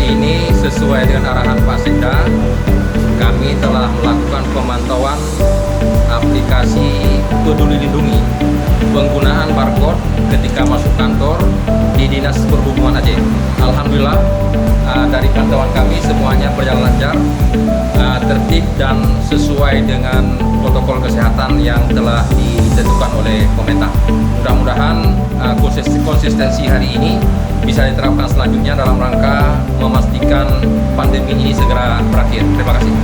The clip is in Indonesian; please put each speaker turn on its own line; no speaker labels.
ini sesuai dengan arahan Pak Sekda, kami telah melakukan pemantauan aplikasi Peduli Lindungi, penggunaan barcode ketika masuk kantor di Dinas Perhubungan Aceh. Alhamdulillah dari pantauan kami semuanya berjalan lancar, tertib dan sesuai dengan protokol kesehatan yang telah ditentukan oleh pemerintah. Mudah-mudahan konsistensi hari ini bisa diterapkan selanjutnya dalam rangka memastikan pandemi ini segera berakhir. Terima kasih.